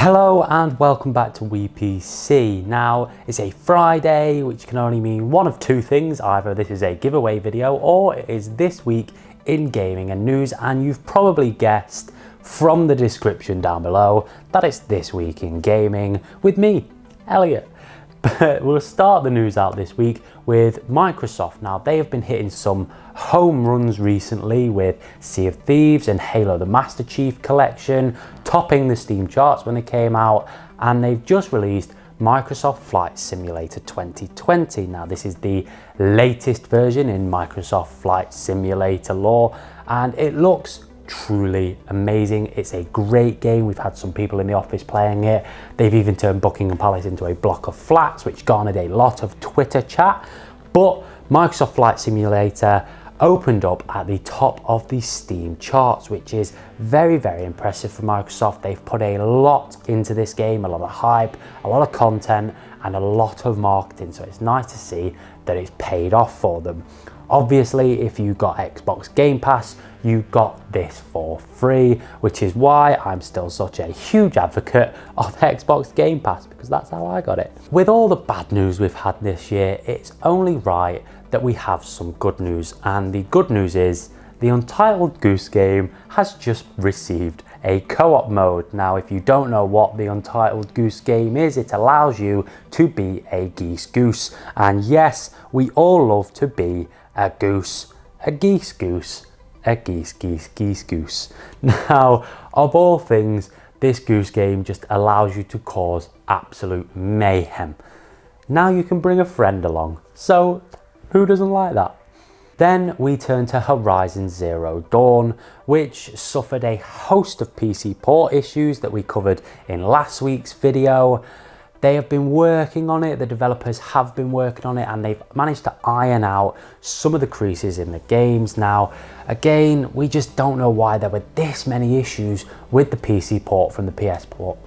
Hello and welcome back to WePC. Now it's a Friday, which can only mean one of two things. Either this is a giveaway video or it is this week in gaming and news, and you've probably guessed from the description down below that it's this week in gaming with me, Elliot. But we'll start the news out this week with Microsoft. Now they have been hitting some home runs recently with Sea of Thieves and Halo the Master Chief Collection topping the Steam charts when they came out, and they've just released Microsoft Flight Simulator 2020. Now this is the latest version in Microsoft Flight Simulator lore, and it looks truly amazing. It's a great game. We've had some people in the office playing it. They've even turned Buckingham Palace into a block of flats, which garnered a lot of Twitter chat. But Microsoft Flight Simulator opened up at the top of the Steam charts, which is very, very impressive for Microsoft. They've put a lot into this game, a lot of hype, a lot of content, and a lot of marketing. So it's nice to see that it's paid off for them. Obviously, if you got Xbox Game Pass, you got this for free, which is why I'm still such a huge advocate of Xbox Game Pass, because that's how I got it. With all the bad news we've had this year, it's only right that we have some good news, and the good news is the Untitled Goose Game has just received a co-op mode. Now, if you don't know what the Untitled Goose Game is, it allows you to be a geese goose. And yes, we all love to be a goose, a geese goose, a geese goose. Now, of all things, this goose game just allows you to cause absolute mayhem. Now you can bring a friend along, so who doesn't like that? Then we turn to Horizon Zero Dawn, which suffered a host of PC port issues that we covered in last week's video. They have been working on it, the developers have been working on it, and they've managed to iron out some of the creases in the games. Now, again, we just don't know why there were this many issues with the PC port from the PS port.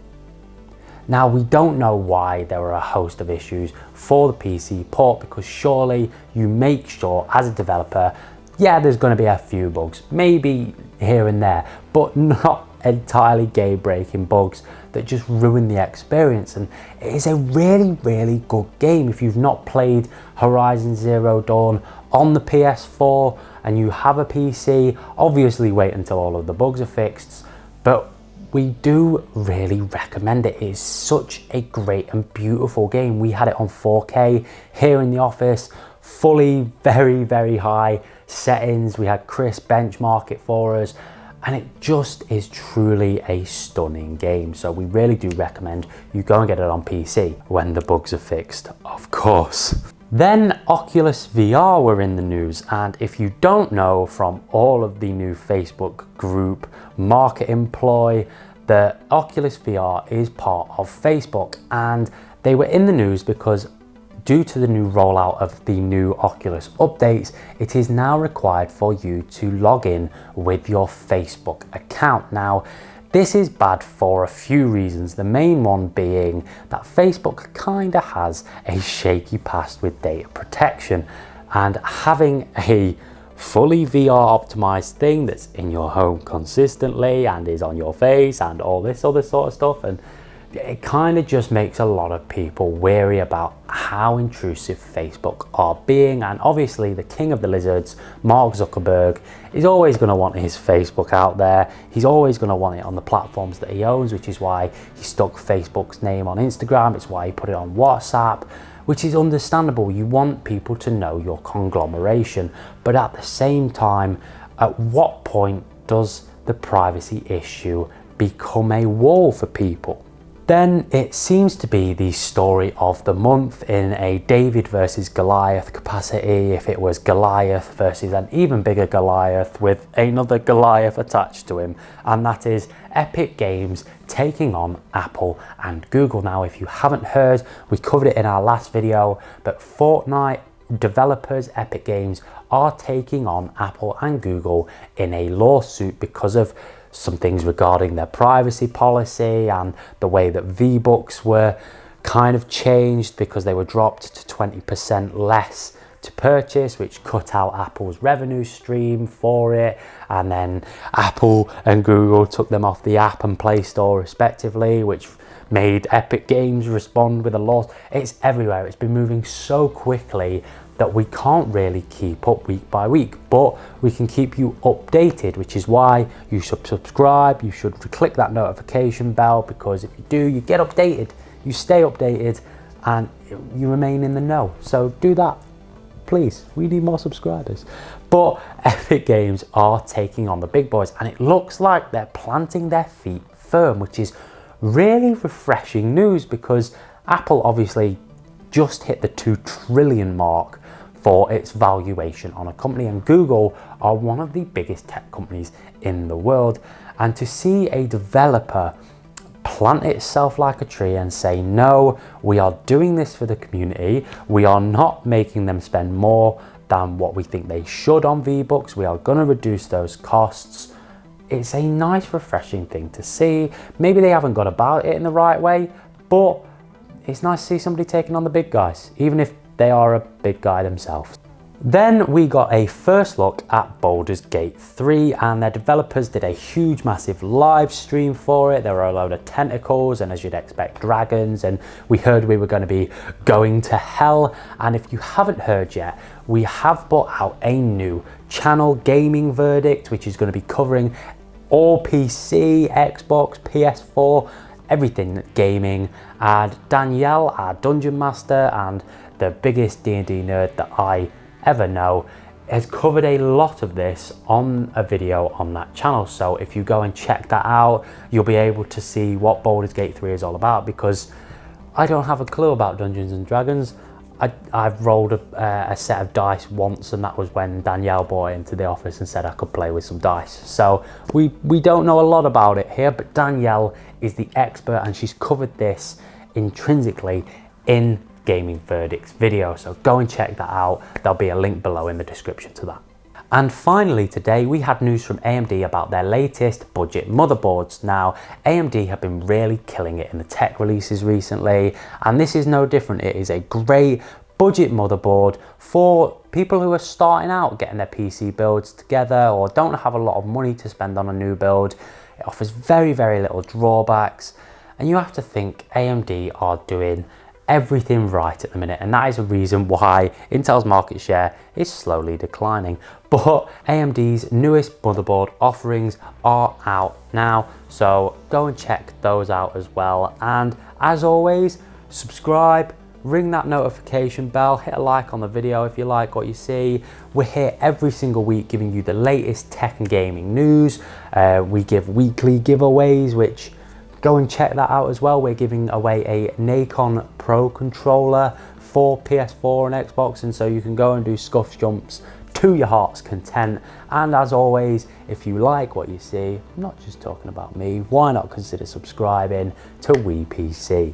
Now, we don't know why there were a host of issues for the PC port, because surely you make sure as a developer, yeah, there's going to be a few bugs, maybe here and there, but not entirely game-breaking bugs that just ruin the experience. And it is a really, really good game. If you've not played Horizon Zero Dawn on the PS4 and you have a PC, obviously wait until all of the bugs are fixed, but we do really recommend it. It is such a great and beautiful game. We had it on 4K here in the office, fully very, very high settings. We had Chris benchmark it for us, and it just is truly a stunning game. So we really do recommend you go and get it on PC when the bugs are fixed, of course. Then Oculus VR were in the news, and if you don't know from all of the new Facebook group market employ, the Oculus VR is part of Facebook, and they were in the news because due to the new rollout of the new Oculus updates, it is now required for you to log in with your Facebook account. Now, this is bad for a few reasons, the main one being that Facebook kinda has a shaky past with data protection, and having a fully VR optimized thing that's in your home consistently and is on your face and all this other sort of stuff, and it kind of just makes a lot of people wary about how intrusive Facebook are being. And obviously the king of the lizards, Mark Zuckerberg, is always going to want his Facebook out there. He's always going to want it on the platforms that he owns, which is why he stuck Facebook's name on Instagram. It's why he put it on WhatsApp, which is understandable. You want people to know your conglomeration, but at the same time, at what point does the privacy issue become a wall for people? Then it seems to be the story of the month in a David versus Goliath capacity. If it was Goliath versus an even bigger Goliath with another Goliath attached to him, and that is Epic Games taking on Apple and Google. Now, if you haven't heard, we covered it in our last video, but Fortnite developers, Epic Games, are taking on Apple and Google in a lawsuit because of some things regarding their privacy policy and the way that V-Bucks were kind of changed because they were dropped to 20% less to purchase, which cut out Apple's revenue stream for it, and then Apple and Google took them off the App and Play Store respectively, which made Epic Games respond with a loss. It's everywhere. It's been moving so quickly that we can't really keep up week by week, but we can keep you updated, which is why you should subscribe. You should click that notification bell, because if you do, you get updated, you stay updated, and you remain in the know. So do that, please. We need more subscribers. But Epic Games are taking on the big boys, and it looks like they're planting their feet firm, which is really refreshing news, because Apple obviously just hit the 2 trillion mark for its valuation on a company, and Google are one of the biggest tech companies in the world. And to see a developer plant itself like a tree and say, no, we are doing this for the community, we are not making them spend more than what we think they should on V-Bucks, we are going to reduce those costs. It's a nice, refreshing thing to see. Maybe they haven't got about it in the right way, but it's nice to see somebody taking on the big guys, even if they are a big guy themselves. Then we got a first look at Baldur's Gate 3, and their developers did a huge, massive live stream for it. There were a load of tentacles and, as you'd expect, dragons, and we heard we were going to be going to hell. And if you haven't heard yet, we have brought out a new channel, Gaming Verdict, which is going to be covering all PC, Xbox, PS4, everything gaming. And Danielle, our dungeon master and the biggest D&D nerd that I ever know, has covered a lot of this on a video on that channel. So if you go and check that out, you'll be able to see what Baldur's Gate 3 is all about, because I don't have a clue about Dungeons and Dragons. I've rolled a set of dice once, and that was when Danielle brought it into the office and said I could play with some dice. So we don't know a lot about it here, but Danielle is the expert, and she's covered this intrinsically in Gaming Verdict's video. So go and check that out. There'll be a link below in the description to that. And finally today we had news from AMD about their latest budget motherboards. Now AMD have been really killing it in the tech releases recently, and this is no different. It is a great budget motherboard for people who are starting out getting their PC builds together or don't have a lot of money to spend on a new build. It offers very, very little drawbacks, and you have to think AMD are doing everything right at the minute, and that is a reason why Intel's market share is slowly declining. But AMD's newest motherboard offerings are out now, so go and check those out as well. And as always, subscribe, ring that notification bell, hit a like on the video if you like what you see. We're here every single week giving you the latest tech and gaming news. We give weekly giveaways, which go and check that out as well. We're giving away a Nacon Pro controller for PS4 and Xbox, and so you can go and do scuff jumps to your heart's content. And as always, if you like what you see, I'm not just talking about me, why not consider subscribing to WePC?